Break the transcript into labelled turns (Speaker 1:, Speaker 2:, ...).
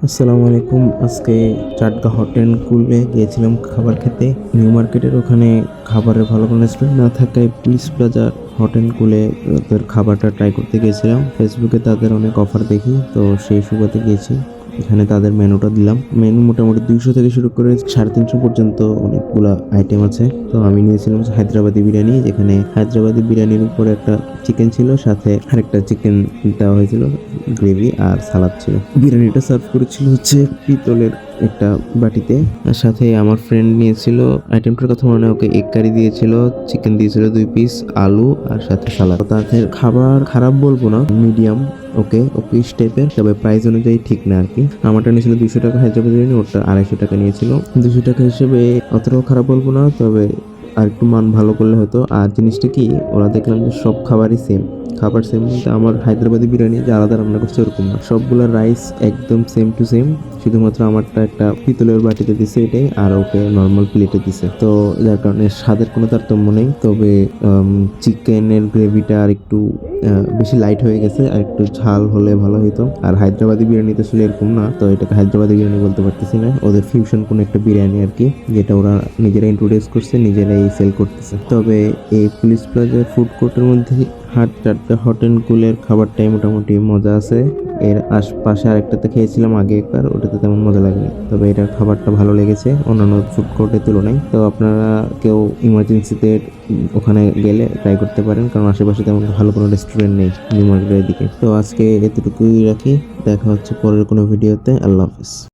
Speaker 1: আসসালামু আলাইকুম। আজকে চাটগা হট অ্যান্ড কুলে গিয়েছিলাম খাবার খেতে। নিউ মার্কেটের ওখানে খাবারের ভালো কোনো রেস্টুরেন্ট না থাকায় পুলিশ প্লাজা হট অ্যান্ড কুলে ওদের খাবারটা ট্রাই করতে গিয়েছিলাম। ফেসবুকে তাদের অনেক অফার দেখি, তো সেই সুবাদে গিয়েছি। এখানে তাদের মেনুটা দিলাম। মেনু মোটামুটি 200 থেকে শুরু করে 350 পর্যন্ত অনেকগুলা আইটেম আছে। তো আমি নিয়েছিলাম হায়দ্রাবাদি বিরিয়ানি, যেখানে হায়দ্রাবাদি বিরিয়ানির উপরে একটা চিকেন ছিল, সাথে আরেকটা চিকেন দেওয়া হয়েছিল, গ্রেভি আর সালাদ ছিল। বিরিয়ানিটা সার্ভ করেছিল হচ্ছে পিতলের একটা বাটিতে। আর সাথে আমার ফ্রেন্ড নিয়েছিল, আইটেমটার কথা মনে হয়, ওকে এগ কারি দিয়েছিল, চিকেন দিয়েছিল 2 পিস, আলু আর সাথে সালাদ। তাদের খাবার খারাপ বলবো না, মিডিয়াম ওকে ওকে টাইপের, তবে প্রাইস অনুযায়ী ঠিক না আর কি। আমারটা নিয়েছিল 200 টাকা হায়দ্রাবাদ বিরিয়ানি, ওটা 250 টাকা নিয়েছিল। 200 টাকা হিসেবে অতটাও খারাপ বলবো না, তবে আর একটু মান ভালো করলে হতো। আর জিনিসটা কি, ওরা দেখলাম যে সব খাবারই সেম। খাবার সেম বলতে আমার হায়দ্রাবাদি বিরিয়ানি যে আলাদা রান্না করছে ওরকম না, সবগুলা রাইস একদম সেম টু সেম। শুধুমাত্র আমারটা একটা পিতলের বাটিতে দিছে এটাই, আর ওকে নর্মাল প্লেটে দিছে। তো যার কারণে স্বাদের কোনো তারতম্য নেই। তবে চিকেনের গ্রেভিটা আর একটু বেশি লাইট হয়ে গেছে, আর একটু ঝাল হলে ভালো হতো। আর হায়দ্রাবাদি বিরিয়ানি তো আসলে এরকম না, তো এটাকে হায়দ্রাবাদি বিরিয়ানি বলতে পারতেছি না, ওদের ফিউশন কোনো একটা বিরিয়ানি আর কি, যেটা ওরা নিজেরা ইন্ট্রোডিউস করছে, নিজেরাই সেল করতেছে। তবে এই পুলিশ প্লাজা ফুড কোর্টের মধ্যে চাটগা হট অ্যান্ড কুলের খাবারটাই মোটামুটি মজা আছে। এর আশপাশে আরেকটাতে খেয়েছিলাম আগে একবার, ওটাতে তেমন মজা লাগেনি, তবে এটার খাবারটা ভালো লেগেছে অন্যান্য ফুড কোর্টের তুলনায়। তো আপনারা কেউ ইমার্জেন্সিতে ওখানে গেলে ট্রাই করতে পারেন, কারণ আশেপাশে তেমন ভালো কোনো রেস্টুরেন্ট নেই নিউ মার্কেটের দিকে। তো আজকে এতটুকুই রাখি, দেখা হচ্ছে পরের কোনো ভিডিওতে। আল্লাহ হাফিজ।